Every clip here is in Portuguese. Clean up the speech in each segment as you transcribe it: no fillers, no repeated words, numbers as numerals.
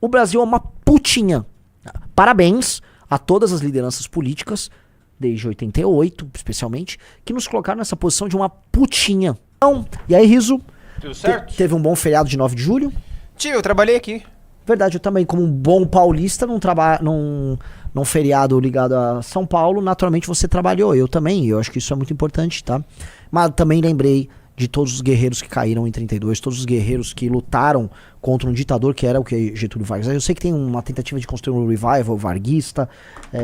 o Brasil é uma putinha. Parabéns a todas as lideranças políticas, desde 88, especialmente, que nos colocaram nessa posição de uma putinha. Então, e aí, Riso? Tudo certo? Teve um bom feriado de 9 de julho? Tio, eu trabalhei aqui. Verdade, eu também, como um bom paulista, num feriado ligado a São Paulo, naturalmente você trabalhou, eu também, e eu acho que isso é muito importante, tá? Mas também lembrei de todos os guerreiros que caíram em 32, todos os guerreiros que lutaram contra um ditador que era o que Getúlio Vargas. Eu sei que tem uma tentativa de construir um revival varguista,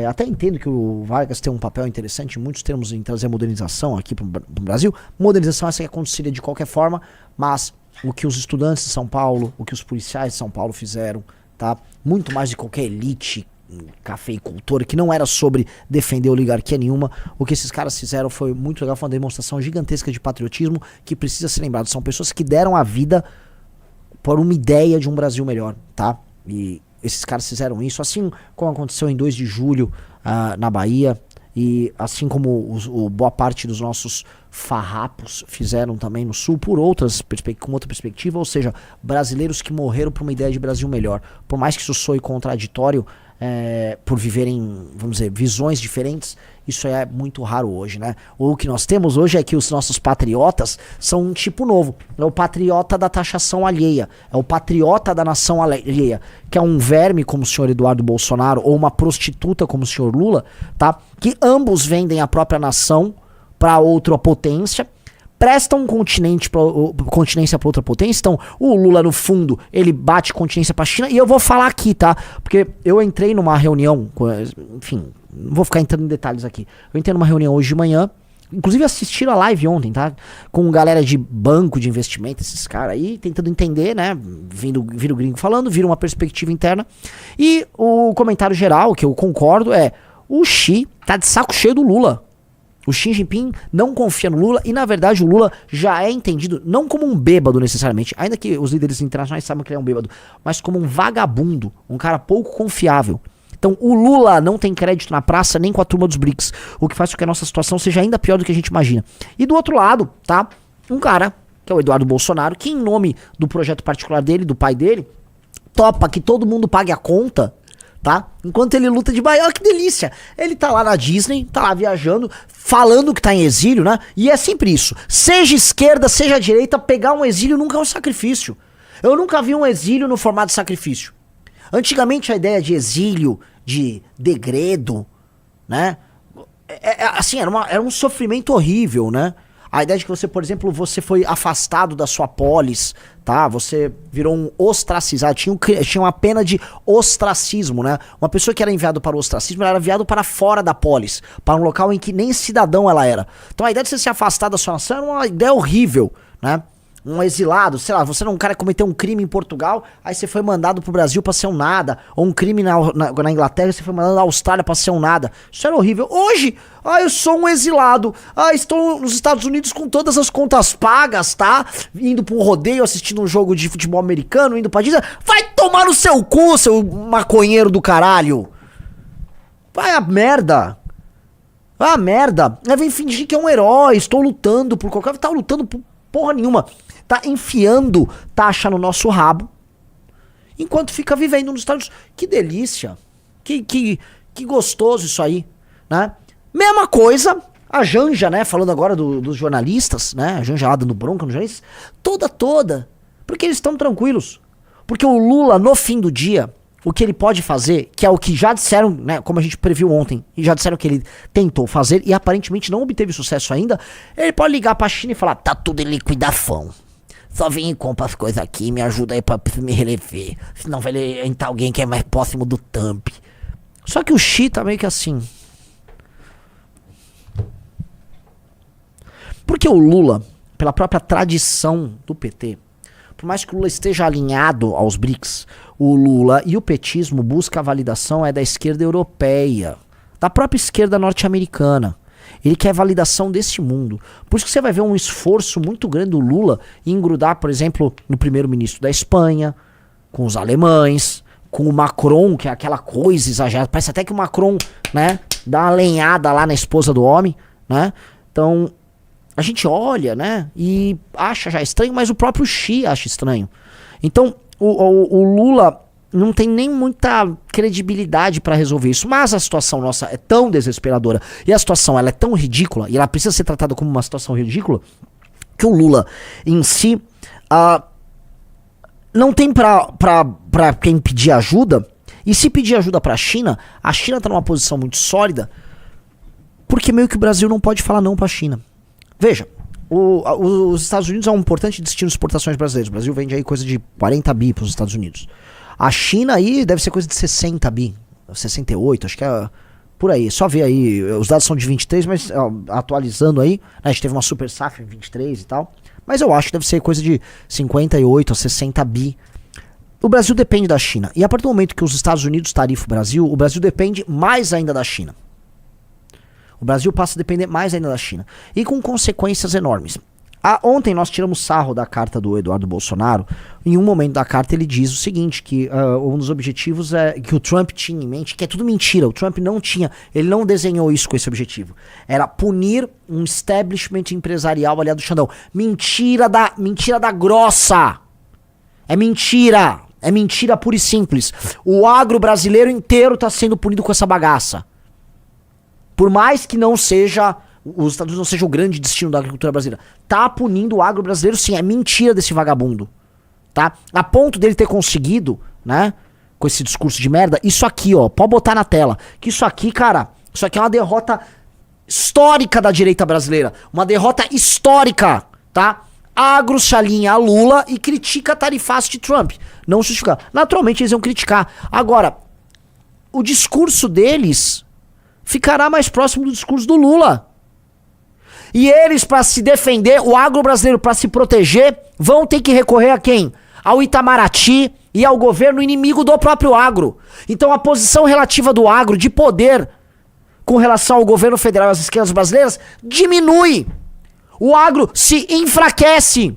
até entendo que o Vargas tem um papel interessante em muitos termos em trazer modernização aqui pro Brasil. Modernização essa que aconteceria de qualquer forma, mas o que os estudantes de São Paulo, o que os policiais de São Paulo fizeram, tá? Muito mais de qualquer elite cafeicultora, que não era sobre defender oligarquia nenhuma. O que esses caras fizeram foi muito legal, foi uma demonstração gigantesca de patriotismo que precisa ser lembrado. São pessoas que deram a vida por uma ideia de um Brasil melhor, tá? E esses caras fizeram isso, assim como aconteceu em 2 de julho na Bahia, e assim como boa parte dos nossos farrapos fizeram também no Sul, com outra perspectiva, ou seja, brasileiros que morreram por uma ideia de Brasil melhor. Por mais que isso soe contraditório, por viverem, vamos dizer, visões diferentes, isso é muito raro hoje, né? O que nós temos hoje é que os nossos patriotas são um tipo novo. É o patriota da taxação alheia, é o patriota da nação alheia, que é um verme como o senhor Eduardo Bolsonaro ou uma prostituta como o senhor Lula, tá? Que ambos vendem a própria nação para outra potência, prestam continência para outra potência. Então, o Lula, no fundo, ele bate continência para a China. E eu vou falar aqui, tá? Porque eu entrei numa reunião, enfim, não vou ficar entrando em detalhes aqui. Eu entrei numa reunião hoje de manhã, inclusive assistiram a live ontem, tá? Com galera de banco de investimento, esses caras aí, tentando entender, né? Vindo o gringo falando, vira uma perspectiva interna. E o comentário geral, que eu concordo, é: o Xi tá de saco cheio do Lula. O Xi Jinping não confia no Lula e, na verdade, o Lula já é entendido não como um bêbado necessariamente, ainda que os líderes internacionais saibam que ele é um bêbado, mas como um vagabundo, um cara pouco confiável. Então, o Lula não tem crédito na praça nem com a turma dos BRICS, o que faz com que a nossa situação seja ainda pior do que a gente imagina. E do outro lado, tá, um cara, que é o Eduardo Bolsonaro, que em nome do projeto particular dele, do pai dele, topa que todo mundo pague a conta, tá? Enquanto ele luta de Bahia, olha que delícia. Ele tá lá na Disney, tá lá viajando, falando que tá em exílio, né? E é sempre isso. Seja esquerda, seja direita, pegar um exílio nunca é um sacrifício. Eu nunca vi um exílio no formato de sacrifício. Antigamente a ideia de exílio, de degredo, né? Assim, era um sofrimento horrível, né? A ideia de que você, por exemplo, você foi afastado da sua polis, tá? Você virou um ostracizado, tinha uma pena de ostracismo, né? Uma pessoa que era enviada para o ostracismo, ela era enviada para fora da polis, para um local em que nem cidadão ela era. Então a ideia de você se afastar da sua nação era uma ideia horrível, né? Um exilado, sei lá, você era um cara que cometeu um crime em Portugal, aí você foi mandado pro Brasil pra ser um nada, ou um crime na Inglaterra, você foi mandado na Austrália pra ser um nada. Isso era horrível. Hoje, eu sou um exilado, estou nos Estados Unidos com todas as contas pagas, tá? Indo pra um rodeio, assistindo um jogo de futebol americano, indo pra Disney. Vai tomar no seu cu, seu maconheiro do caralho! Vai a merda! Vai a merda! Aí vem fingir que é um herói, estou lutando por qualquer... Tá lutando por porra nenhuma. Tá enfiando taxa no nosso rabo, enquanto fica vivendo nos Estados Unidos. Que delícia. Que gostoso isso aí, né? Mesma coisa, a Janja, né? Falando agora dos jornalistas, né? A Janja lá dando bronca nos jornalistas. Toda. Porque eles estão tranquilos. Porque o Lula, no fim do dia, o que ele pode fazer, que é o que já disseram, né? Como a gente previu ontem, e já disseram que ele tentou fazer e aparentemente não obteve sucesso ainda, ele pode ligar pra China e falar: tá tudo em liquidação. Só vem e compra as coisas aqui, me ajuda aí pra me relever. Senão vai entrar alguém que é mais próximo do Trump. Só que o Xi tá meio que assim. Porque o Lula, pela própria tradição do PT, por mais que o Lula esteja alinhado aos BRICS, o Lula e o petismo buscam a validação da esquerda europeia, da própria esquerda norte-americana. Ele quer validação desse mundo. Por isso que você vai ver um esforço muito grande do Lula em grudar, por exemplo, no primeiro-ministro da Espanha, com os alemães, com o Macron, que é aquela coisa exagerada. Parece até que o Macron, né, dá uma lenhada lá na esposa do homem, né? Então, a gente olha, né, e acha já estranho, mas o próprio Xi acha estranho. Então, o Lula, não tem nem muita credibilidade pra resolver isso. Mas a situação nossa é tão desesperadora e a situação ela é tão ridícula e ela precisa ser tratada como uma situação ridícula que o Lula em si não tem pra quem pedir ajuda. E se pedir ajuda pra China, a China tá numa posição muito sólida porque meio que o Brasil não pode falar não pra China. Veja, os Estados Unidos é um importante destino de exportações brasileiras. O Brasil vende aí coisa de 40 bi pros Estados Unidos. A China aí deve ser coisa de 60 bi, 68, acho que é por aí. Só ver aí, os dados são de 23, mas ó, atualizando aí, né, a gente teve uma super safra em 23 e tal. Mas eu acho que deve ser coisa de 58 a 60 bi. O Brasil depende da China. E a partir do momento que os Estados Unidos tarifam o Brasil depende mais ainda da China. O Brasil passa a depender mais ainda da China. E com consequências enormes. Ontem nós tiramos sarro da carta do Eduardo Bolsonaro. Em um momento da carta ele diz o seguinte, que um dos objetivos que o Trump tinha em mente, que é tudo mentira, o Trump não tinha, ele não desenhou isso com esse objetivo. Era punir um establishment empresarial aliado do Xandão. Mentira da grossa! É mentira! É mentira pura e simples. O agro brasileiro inteiro está sendo punido com essa bagaça. Por mais que não seja... Os Estados Unidos não seja o grande destino da agricultura brasileira. Tá punindo o agro brasileiro, sim. É mentira desse vagabundo. Tá? A ponto dele ter conseguido, né? Com esse discurso de merda. Isso aqui, ó. Pode botar na tela. Que isso aqui, cara. Isso aqui é uma derrota histórica da direita brasileira. Uma derrota histórica. Tá? Agro se alinha a Lula e critica a tarifaço de Trump. Não justificar. Naturalmente eles vão criticar. Agora, o discurso deles ficará mais próximo do discurso do Lula. E eles, para se defender, o agro brasileiro, para se proteger, vão ter que recorrer a quem? Ao Itamaraty e ao governo inimigo do próprio agro. Então a posição relativa do agro de poder com relação ao governo federal e às esquerdas brasileiras diminui. O agro se enfraquece.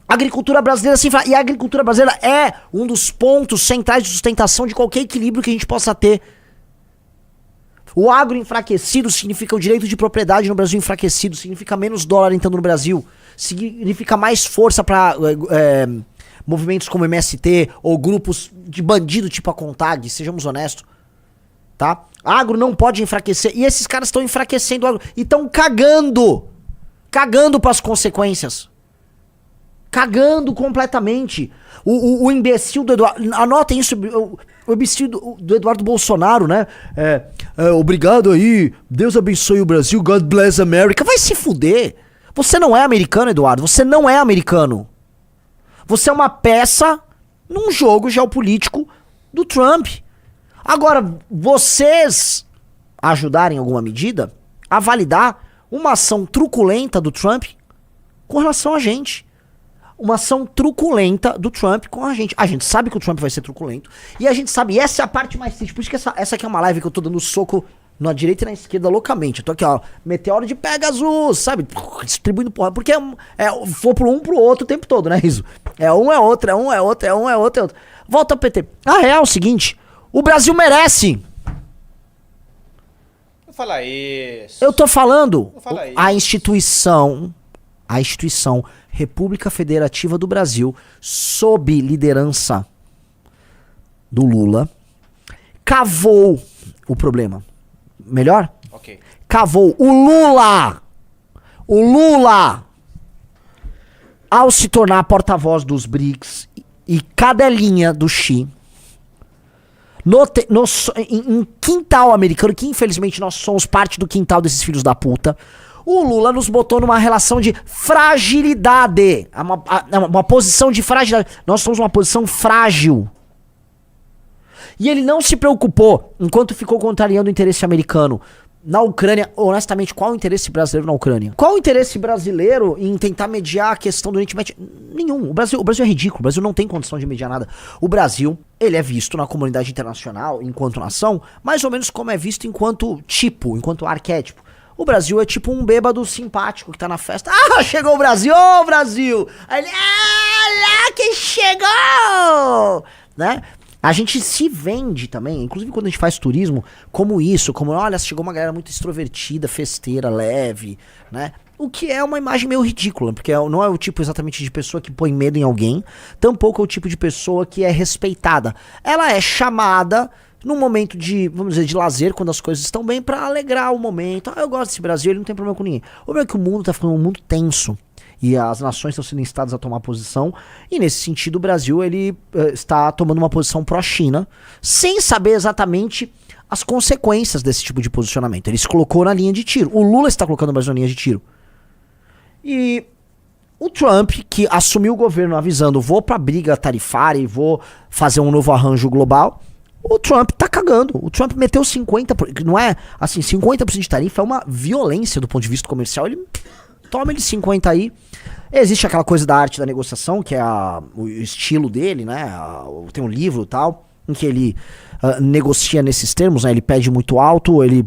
A agricultura brasileira se enfraquece. E a agricultura brasileira é um dos pontos centrais de sustentação de qualquer equilíbrio que a gente possa ter. O agro enfraquecido significa o direito de propriedade no Brasil enfraquecido, significa menos dólar entrando no Brasil, significa mais força para movimentos como MST ou grupos de bandido tipo a CONTAG, sejamos honestos, tá? Agro não pode enfraquecer, e esses caras estão enfraquecendo o agro, e estão cagando para as consequências. Cagando completamente. O imbecil do Eduardo... Anotem isso, o imbecil do Eduardo Bolsonaro, né? Obrigado aí, Deus abençoe o Brasil, God bless America. Vai se fuder. Você não é americano, Eduardo. Você não é americano. Você é uma peça num jogo geopolítico do Trump. Agora, vocês ajudarem em alguma medida a validar uma ação truculenta do Trump com relação a gente. Uma ação truculenta do Trump com a gente. A gente sabe que o Trump vai ser truculento. E a gente sabe, e essa é a parte mais triste. Por isso que essa aqui é uma live que eu tô dando soco na direita e na esquerda loucamente. Eu tô aqui, ó, meteoro de Pegasus, sabe? Distribuindo porra. Porque for pro um pro outro o tempo todo, né, Riso? É um, é outro, é um, é outro, é um, é outro, é outro. Volta ao PT. A real é o seguinte, o Brasil merece. Não fala isso. Eu tô falando, Não fala isso. a instituição República Federativa do Brasil, sob liderança do Lula, cavou o problema. Melhor? Ok. Cavou. O Lula, ao se tornar porta-voz dos BRICS e cadelinha do Xi, em quintal americano, que infelizmente nós somos parte do quintal desses filhos da puta, o Lula nos botou numa relação de fragilidade. Uma posição de fragilidade. Nós somos uma posição frágil. E ele não se preocupou, enquanto ficou contrariando o interesse americano na Ucrânia. Honestamente, qual o interesse brasileiro na Ucrânia? Qual o interesse brasileiro em tentar mediar a questão do Oriente Médio? Nenhum. O Brasil é ridículo. O Brasil não tem condição de mediar nada. O Brasil, ele é visto na comunidade internacional, enquanto nação, mais ou menos como é visto enquanto tipo, enquanto arquétipo. O Brasil é tipo um bêbado simpático que tá na festa. Ah, chegou o Brasil! Ô, Brasil! Aí ele, lá quem chegou! Né? A gente se vende também, inclusive quando a gente faz turismo, como isso, como, olha, chegou uma galera muito extrovertida, festeira, leve, né? O que é uma imagem meio ridícula, porque não é o tipo exatamente de pessoa que põe medo em alguém, tampouco é o tipo de pessoa que é respeitada. Ela é chamada num momento de, vamos dizer, de lazer, quando as coisas estão bem, pra alegrar o momento. Eu gosto desse Brasil, ele não tem problema com ninguém. O problema é que o mundo tá ficando um mundo tenso. E as nações estão sendo instadas a tomar posição. E nesse sentido, o Brasil ele está tomando uma posição pró-China, sem saber exatamente as consequências desse tipo de posicionamento. Ele se colocou na linha de tiro. O Lula está colocando o Brasil na linha de tiro. E o Trump, que assumiu o governo avisando, vou pra briga tarifária e vou fazer um novo arranjo global, o Trump tá cagando. O Trump meteu 50%, não é assim, 50% de tarifa é uma violência do ponto de vista comercial. Ele toma ele 50 aí. Existe aquela coisa da arte da negociação, que é o estilo dele, né? Tem um livro e tal, em que ele negocia nesses termos, né? Ele pede muito alto, ele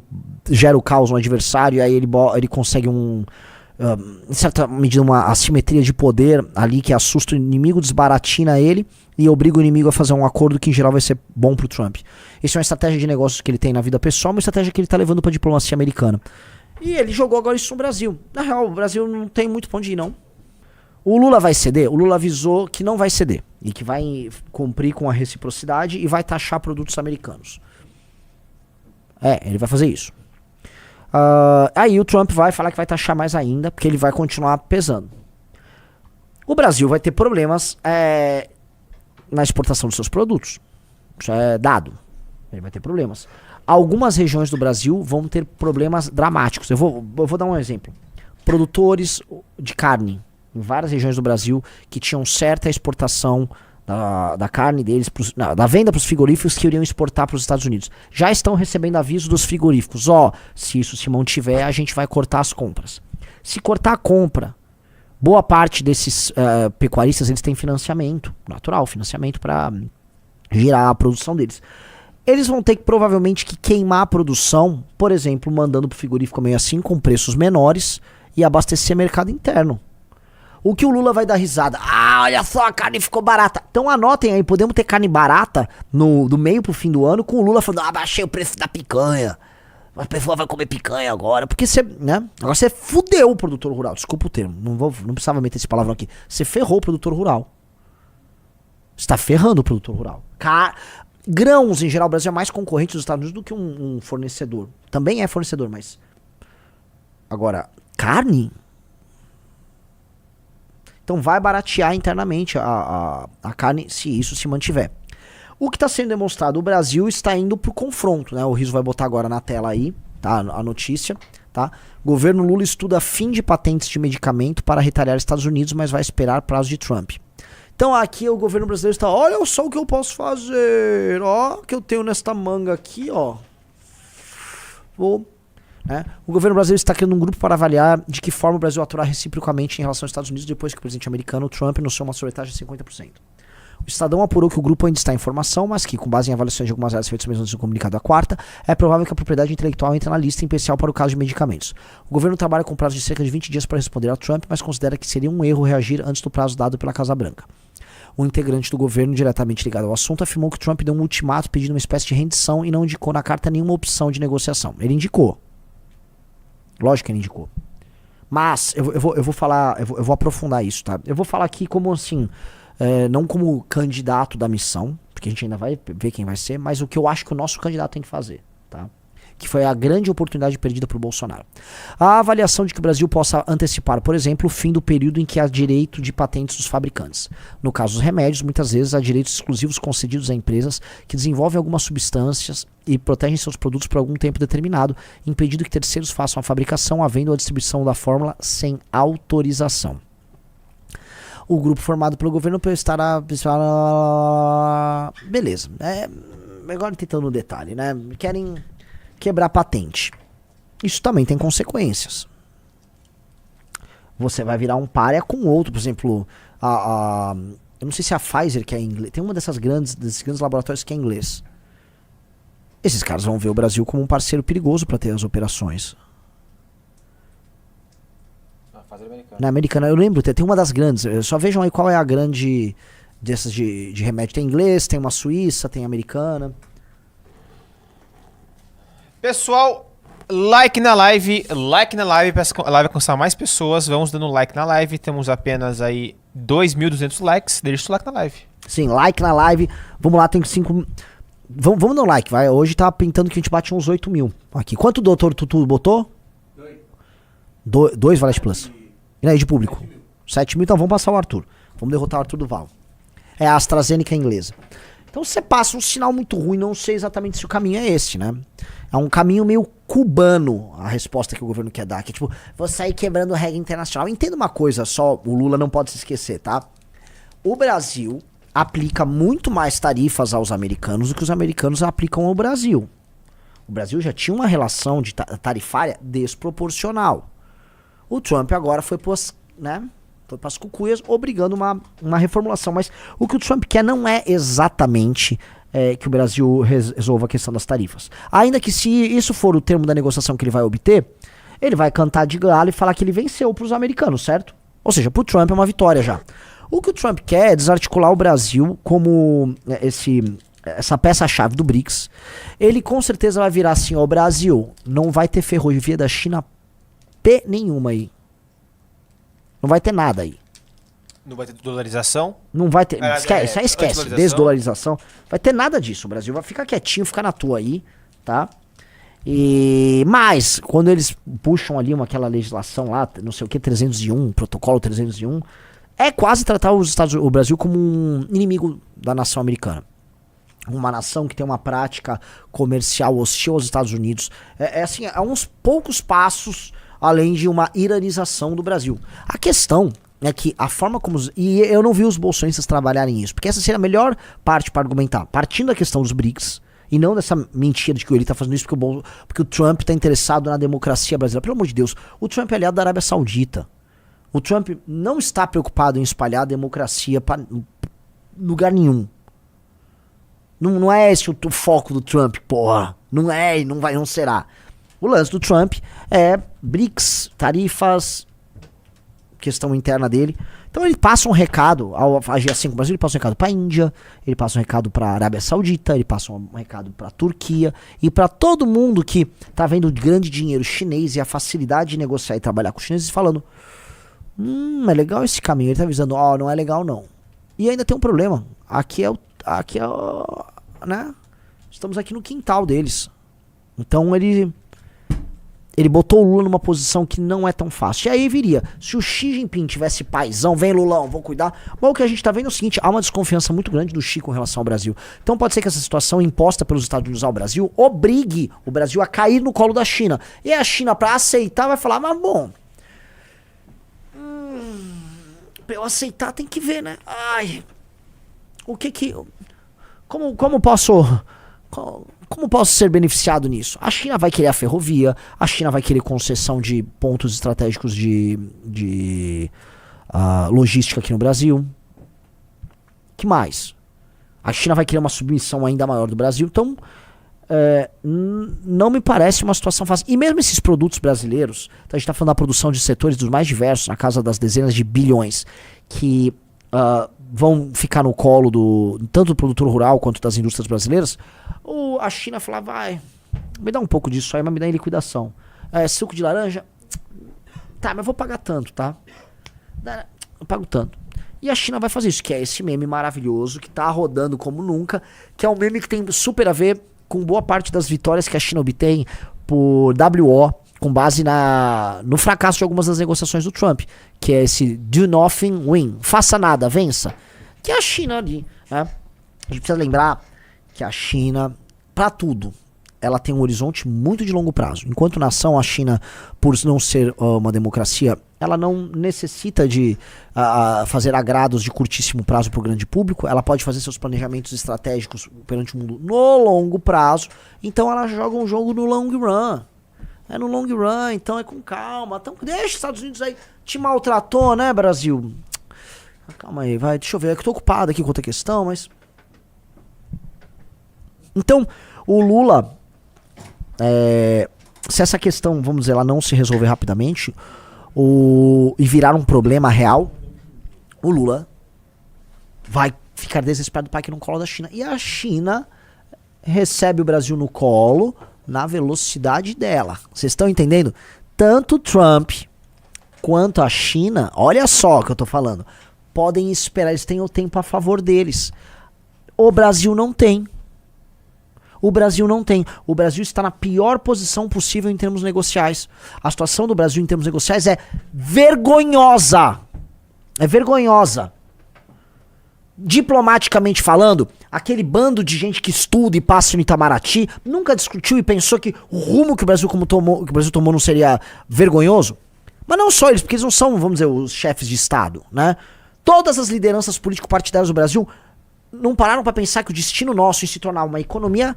gera o caos no adversário, e aí ele consegue em certa medida, uma assimetria de poder ali que assusta o inimigo, desbaratina ele e obriga o inimigo a fazer um acordo que em geral vai ser bom pro Trump. Isso é uma estratégia de negócios que ele tem na vida pessoal, uma estratégia que ele tá levando pra diplomacia americana. E ele jogou agora isso no Brasil. Na real, o Brasil não tem muito pra onde ir, não. O Lula vai ceder? O Lula avisou que não vai ceder. E que vai cumprir com a reciprocidade e vai taxar produtos americanos. Ele vai fazer isso. Aí o Trump vai falar que vai taxar mais ainda, porque ele vai continuar pesando. O Brasil vai ter problemas na exportação dos seus produtos. Isso é dado. Ele vai ter problemas. Algumas regiões do Brasil vão ter problemas dramáticos. Eu vou dar um exemplo. Produtores de carne em várias regiões do Brasil que tinham certa exportação da carne deles, da venda para os frigoríficos que iriam exportar para os Estados Unidos. Já estão recebendo aviso dos frigoríficos. Se isso se mantiver, a gente vai cortar as compras. Se cortar a compra, boa parte desses pecuaristas eles têm financiamento, natural, financiamento para girar a produção deles. Eles vão ter que provavelmente queimar a produção, por exemplo, mandando pro frigorífico meio assim, com preços menores e abastecer mercado interno. O que o Lula vai dar risada? Olha só, a carne ficou barata. Então anotem aí, podemos ter carne barata do meio pro fim do ano, com o Lula falando, baixei o preço da picanha. A pessoa vai comer picanha agora. Porque você, né? Agora você fudeu o produtor rural. Desculpa o termo, não precisava meter esse palavrão aqui. Você ferrou o produtor rural. Você tá ferrando o produtor rural. Grãos, em geral, o Brasil é mais concorrente dos Estados Unidos do que um fornecedor. Também é fornecedor, mas... Agora, carne? Então vai baratear internamente a carne, se isso se mantiver. O que está sendo demonstrado, o Brasil está indo pro confronto, né? O Riso vai botar agora na tela aí, tá? A notícia, tá? Governo Lula estuda fim de patentes de medicamento para retaliar Estados Unidos, mas vai esperar prazo de Trump. Então aqui o governo brasileiro está, olha só o que eu posso fazer, ó, que eu tenho nesta manga aqui, ó. O governo brasileiro está criando um grupo para avaliar de que forma o Brasil atuará reciprocamente em relação aos Estados Unidos depois que o presidente americano, Trump, anunciou uma sobretaxa de 50%. O Estadão apurou que o grupo ainda está em formação, mas que, com base em avaliações de algumas áreas feitas mesmo antes do comunicado da quarta, é provável que a propriedade intelectual entre na lista, em especial para o caso de medicamentos. O governo trabalha com prazo de cerca de 20 dias para responder a Trump, mas considera que seria um erro reagir antes do prazo dado pela Casa Branca. Um integrante do governo diretamente ligado ao assunto afirmou que Trump deu um ultimato pedindo uma espécie de rendição e não indicou na carta nenhuma opção de negociação. Ele indicou. Lógico que ele indicou. Mas, eu vou falar, eu vou aprofundar isso, tá? Eu vou falar aqui como assim, não como candidato da missão, porque a gente ainda vai ver quem vai ser, mas o que eu acho que o nosso candidato tem que fazer, tá? Que foi a grande oportunidade perdida por Bolsonaro. A avaliação de que o Brasil possa antecipar, por exemplo, o fim do período em que há direito de patentes dos fabricantes. No caso dos remédios, muitas vezes há direitos exclusivos concedidos a empresas que desenvolvem algumas substâncias e protegem seus produtos por algum tempo determinado, impedindo que terceiros façam a fabricação, a venda ou a distribuição da fórmula sem autorização. O grupo formado pelo governo estará... Beleza. Agora tentando no detalhe, né? Querem quebrar patente. Isso também tem consequências. Você vai virar um pária com outro. Por exemplo, eu não sei se a Pfizer, que é inglês, tem uma desses grandes laboratórios que é inglês. Esses caras vão ver o Brasil como um parceiro perigoso para ter as operações. Pfizer americana. Na americana, eu lembro, tem uma das grandes. Só vejam aí qual é a grande dessas de remédio. Tem inglês, tem uma suíça, tem americana. Pessoal, like na live para a live alcançar mais pessoas. Vamos dando like na live. Temos apenas aí 2.200 likes. Deixa o seu like na live. Sim, like na live. Vamos lá, tem 5... Vamos dar um like, vai. Hoje tá pintando que a gente bate uns 8 mil. Aqui. Quanto o doutor Tutu botou? 2 Valete Plus. E aí, de público? 7 mil, então vamos passar o Arthur. Vamos derrotar o Arthur Duval. É a AstraZeneca inglesa. Então você passa um sinal muito ruim, não sei exatamente se o caminho é esse, né? É um caminho meio cubano, a resposta que o governo quer dar. Que é tipo, vou sair quebrando regra internacional. Entenda uma coisa só, o Lula não pode se esquecer, tá? O Brasil aplica muito mais tarifas aos americanos do que os americanos aplicam ao Brasil. O Brasil já tinha uma relação de tarifária desproporcional. O Trump agora foi pras cucuias, obrigando uma reformulação. Mas o que o Trump quer não é exatamente que o Brasil resolva a questão das tarifas. Ainda que se isso for o termo da negociação que ele vai obter, ele vai cantar de galo e falar que ele venceu para os americanos, certo? Ou seja, para o Trump é uma vitória já. O que o Trump quer é desarticular o Brasil como essa peça-chave do BRICS. Ele com certeza vai virar assim, ó, o Brasil não vai ter ferrovia da China P nenhuma aí. Não vai ter nada aí. Não vai ter dolarização? Não vai ter. Esquece. Desdolarização. Vai ter nada disso. O Brasil vai ficar quietinho, ficar na tua aí, tá? Mas, quando eles puxam ali aquela legislação lá, não sei o que, 301, protocolo 301, é quase tratar o Brasil como um inimigo da nação americana. Uma nação que tem uma prática comercial hostil aos Estados Unidos. É uns poucos passos além de uma iranização do Brasil. A questão é que a forma como... E eu não vi os bolsonistas trabalharem isso, porque essa seria a melhor parte para argumentar. Partindo da questão dos BRICS, e não dessa mentira de que ele tá fazendo isso porque o Trump tá interessado na democracia brasileira. Pelo amor de Deus, o Trump é aliado da Arábia Saudita. O Trump não está preocupado em espalhar a democracia para lugar nenhum. Não é esse o foco do Trump, porra. Não é e não será. O lance do Trump é BRICS, tarifas, questão interna dele. Então ele passa um recado, ao agir assim com o Brasil, ele passa um recado para a Índia, ele passa um recado para a Arábia Saudita, ele passa um recado para a Turquia e para todo mundo que tá vendo o grande dinheiro chinês e a facilidade de negociar e trabalhar com os chineses falando, é legal esse caminho. Ele tá avisando, não é legal não. E ainda tem um problema, né? Estamos aqui no quintal deles. Então ele botou o Lula numa posição que não é tão fácil. E aí viria, se o Xi Jinping tivesse paizão, vem Lulão, vou cuidar. Mas o que a gente tá vendo é o seguinte, há uma desconfiança muito grande do Xi com relação ao Brasil. Então pode ser que essa situação imposta pelos Estados Unidos ao Brasil obrigue o Brasil a cair no colo da China. E a China, pra aceitar, vai falar, mas bom, pra eu aceitar tem que ver, né? Como posso ser beneficiado nisso? A China vai querer a ferrovia, a China vai querer concessão de pontos estratégicos de logística aqui no Brasil. Que mais? A China vai querer uma submissão ainda maior do Brasil. Então, não me parece uma situação fácil. E mesmo esses produtos brasileiros, a gente está falando da produção de setores dos mais diversos, na casa das dezenas de bilhões, que vão ficar no colo tanto do produtor rural quanto das indústrias brasileiras. A China falar, vai, me dá um pouco disso aí, mas me dá em liquidação. Suco de laranja? Tá, mas eu vou pagar tanto, tá? Eu pago tanto. E a China vai fazer isso, que é esse meme maravilhoso, que tá rodando como nunca, que é um meme que tem super a ver com boa parte das vitórias que a China obtém por WO, com base no fracasso de algumas das negociações do Trump, que é esse do nothing win, faça nada, vença, que é a China ali, né? A gente precisa lembrar que a China, para tudo, ela tem um horizonte muito de longo prazo. Enquanto nação, a China, por não ser uma democracia, ela não necessita de fazer agrados de curtíssimo prazo para o grande público. Ela pode fazer seus planejamentos estratégicos perante o mundo no longo prazo. Então ela joga um jogo no long run. É no long run, então é com calma. Então deixa os Estados Unidos aí. Te maltratou, né, Brasil? Calma aí, vai. Deixa eu ver. É que eu tô ocupado aqui com outra questão, mas... Então, o Lula... se essa questão, vamos dizer, ela não se resolver rapidamente e virar um problema real, o Lula vai quer desesperar do pai que não cola da China. E a China recebe o Brasil no colo na velocidade dela. Vocês estão entendendo? Tanto Trump quanto a China, olha só o que eu tô falando, podem esperar, eles têm o tempo a favor deles. O Brasil não tem. O Brasil não tem. O Brasil está na pior posição possível em termos negociais. A situação do Brasil em termos negociais é vergonhosa. É vergonhosa. Diplomaticamente falando, aquele bando de gente que estuda e passa no Itamaraty nunca discutiu e pensou que o rumo que o Brasil tomou não seria vergonhoso. Mas não só eles, porque eles não são, vamos dizer, os chefes de Estado, né? Todas as lideranças político-partidárias do Brasil não pararam para pensar que o destino nosso é se tornar uma economia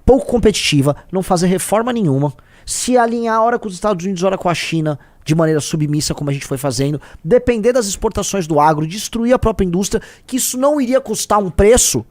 pouco competitiva, não fazer reforma nenhuma, se alinhar ora com os Estados Unidos, ora com a China, de maneira submissa, como a gente foi fazendo, depender das exportações do agro, destruir a própria indústria, que isso não iria custar um preço.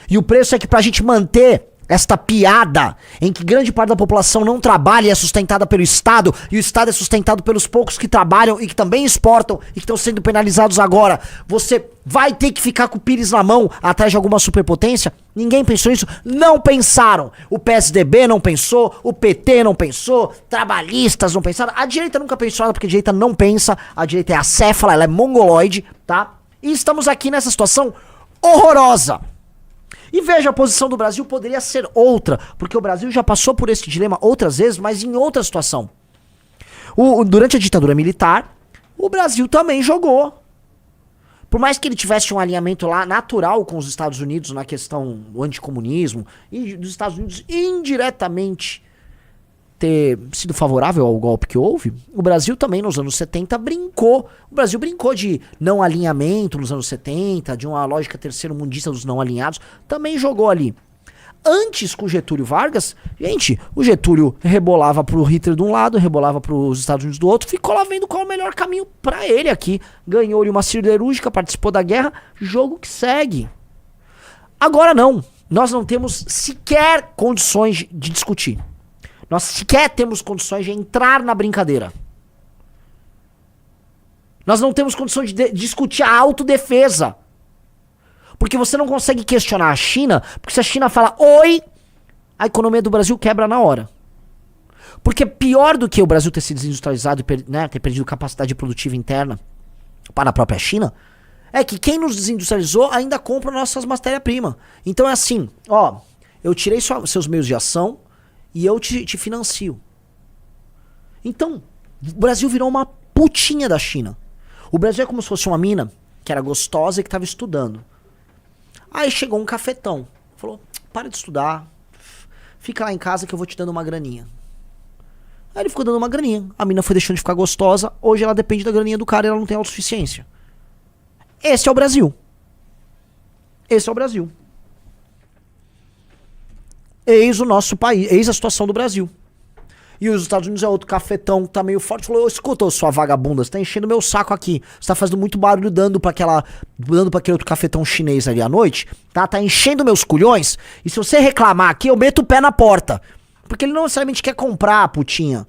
E o preço é que pra gente manter esta piada em que grande parte da população não trabalha e é sustentada pelo Estado, e o Estado é sustentado pelos poucos que trabalham e que também exportam e que estão sendo penalizados agora, você vai ter que ficar com o pires na mão atrás de alguma superpotência? Ninguém pensou nisso. Não pensaram. O PSDB não pensou, o PT não pensou, trabalhistas não pensaram, a direita nunca pensou nada, porque a direita não pensa, a direita é acéfala, ela é mongoloide, tá? E estamos aqui nessa situação horrorosa. E veja, a posição do Brasil poderia ser outra, porque o Brasil já passou por esse dilema outras vezes, mas em outra situação. Durante a ditadura militar, o Brasil também jogou. Por mais que ele tivesse um alinhamento lá natural com os Estados Unidos na questão do anticomunismo, e dos Estados Unidos indiretamente ter sido favorável ao golpe que houve, o Brasil também nos anos 70 brincou. O Brasil brincou de não alinhamento nos anos 70, de uma lógica terceiro-mundista dos não alinhados, também jogou ali. Antes, com o Getúlio Vargas, gente, o Getúlio rebolava pro Hitler de um lado, rebolava pros Estados Unidos do outro, ficou lá vendo qual é o melhor caminho pra ele aqui. Ganhou-lhe uma siderúrgica, participou da guerra, jogo que segue. Agora não, nós não temos sequer condições de discutir. Nós sequer temos condições de entrar na brincadeira. Nós não temos condições de discutir a autodefesa. Porque você não consegue questionar a China, porque se a China fala oi, a economia do Brasil quebra na hora. Porque pior do que o Brasil ter se desindustrializado e ter perdido capacidade produtiva interna para a própria China, é que quem nos desindustrializou ainda compra nossas matérias-primas. Então é assim, ó, eu tirei seus meios de ação e eu te financio. Então, o Brasil virou uma putinha da China. O Brasil é como se fosse uma mina que era gostosa e que estava estudando. Aí chegou um cafetão. Falou, para de estudar. Fica lá em casa que eu vou te dando uma graninha. Aí ele ficou dando uma graninha. A mina foi deixando de ficar gostosa. Hoje ela depende da graninha do cara e ela não tem autossuficiência. Esse é o Brasil. Esse é o Brasil. Eis o nosso país, eis a situação do Brasil. E os Estados Unidos é outro cafetão que tá meio forte. Falou, escuta, sua vagabunda, você tá enchendo meu saco aqui. Você tá fazendo muito barulho dando pra aquele outro cafetão chinês ali à noite. Tá enchendo meus culhões. E se você reclamar aqui, eu meto o pé na porta. Porque ele não necessariamente quer comprar a putinha,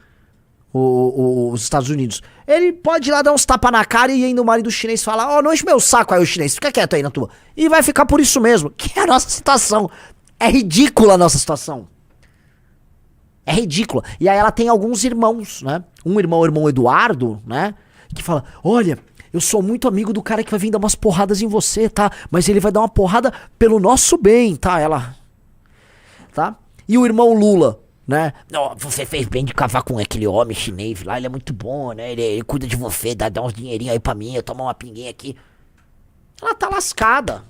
os Estados Unidos. Ele pode ir lá dar uns tapas na cara e ainda o marido chinês fala, ó, não enche meu saco aí o chinês, fica quieto aí na tua. E vai ficar por isso mesmo, que é a nossa situação. É ridícula a nossa situação. É ridícula. E aí ela tem alguns irmãos, né? Um irmão, o irmão Eduardo, né? Que fala, olha, eu sou muito amigo do cara que vai vir dar umas porradas em você, tá? Mas ele vai dar uma porrada pelo nosso bem, tá? Ela... Tá? E o irmão Lula, né? Oh, você fez bem de cavar com aquele homem chinês lá, ele é muito bom, né? Ele cuida de você, dá uns dinheirinhos aí pra mim, eu tomo uma pinguinha aqui. Ela tá lascada.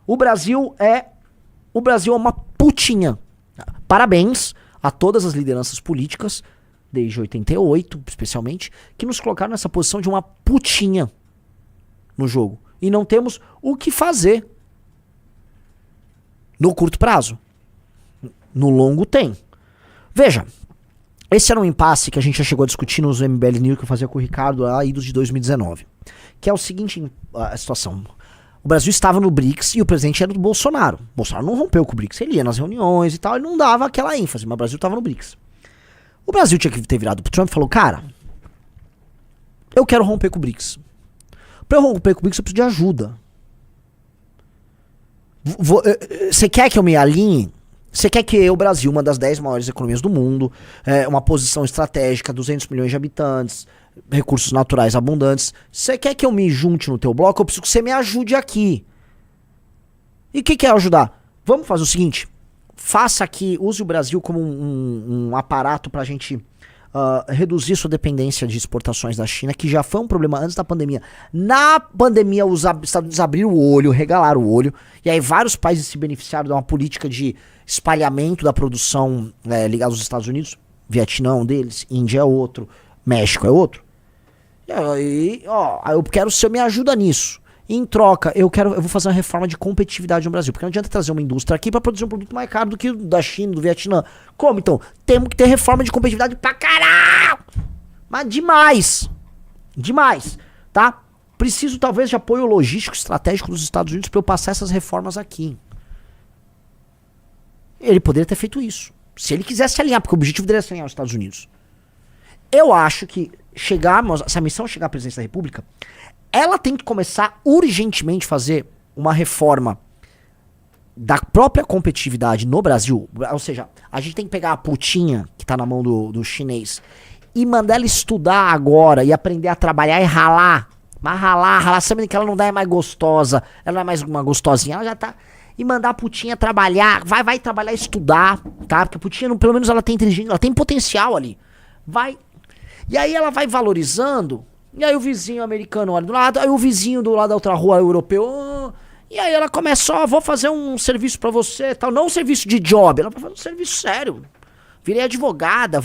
O Brasil é uma putinha. Parabéns a todas as lideranças políticas, desde 88, especialmente, que nos colocaram nessa posição de uma putinha no jogo. E não temos o que fazer no curto prazo. No longo tem. Veja, esse era um impasse que a gente já chegou a discutir nos MBL News que eu fazia com o Ricardo lá, idos de 2019. Que é o seguinte, a situação... O Brasil estava no BRICS e o presidente era do Bolsonaro. O Bolsonaro não rompeu com o BRICS, ele ia nas reuniões e tal, ele não dava aquela ênfase, mas o Brasil estava no BRICS. O Brasil tinha que ter virado pro Trump e falou, cara, eu quero romper com o BRICS. Pra eu romper com o BRICS eu preciso de ajuda. Você quer que eu me alinhe? Você quer que eu, Brasil, uma das 10 maiores economias do mundo, uma posição estratégica, 200 milhões de habitantes, recursos naturais abundantes, você quer que eu me junte no teu bloco? Eu preciso que você me ajude aqui. E o que é ajudar? Vamos fazer o seguinte, faça aqui, use o Brasil como um aparato pra gente reduzir sua dependência de exportações da China, que já foi um problema antes da pandemia. Na pandemia, os Estados Unidos abriram o olho, regalaram o olho, e aí vários países se beneficiaram de uma política de espalhamento da produção ligada aos Estados Unidos. Vietnã é um deles, Índia é outro, México é outro. E aí, eu quero que você me ajuda nisso. Em troca, eu vou fazer uma reforma de competitividade no Brasil. Porque não adianta trazer uma indústria aqui para produzir um produto mais caro do que o da China, do Vietnã. Como então? Temos que ter reforma de competitividade pra caralho! Mas demais! Demais, tá? Preciso talvez de apoio logístico estratégico dos Estados Unidos para eu passar essas reformas aqui. Ele poderia ter feito isso. Se ele quisesse alinhar, porque o objetivo dele é alinhar os Estados Unidos. Eu acho que se a missão chegar à presidência da República, ela tem que começar urgentemente a fazer uma reforma da própria competitividade no Brasil. Ou seja, a gente tem que pegar a putinha que tá na mão do chinês e mandar ela estudar agora e aprender a trabalhar e ralar. Mas ralar, sabendo que ela não é mais gostosa, ela não é mais uma gostosinha, ela já tá... E mandar a putinha trabalhar, vai trabalhar e estudar, tá? Porque a putinha, pelo menos ela tem inteligência, ela tem potencial ali. Vai. E aí ela vai valorizando... E aí o vizinho americano olha do lado, aí o vizinho do lado da outra rua europeu, e aí ela começa, vou fazer um serviço pra você, tal, não um serviço de job, ela vai fazer um serviço sério. Virei advogada,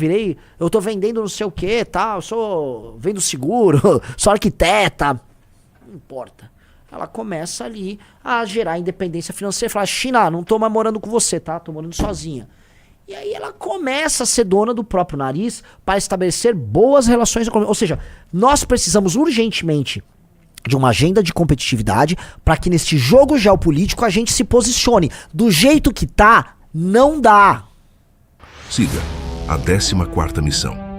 eu tô vendendo não sei o que, tal, vendo seguro, sou arquiteta, não importa. Ela começa ali a gerar independência financeira, fala, China, não tô mais morando com você, tá, tô morando sozinha. E aí ela começa a ser dona do próprio nariz para estabelecer boas relações econômicas. Ou seja, nós precisamos urgentemente de uma agenda de competitividade para que neste jogo geopolítico a gente se posicione. Do jeito que tá, não dá. Siga a 14ª missão.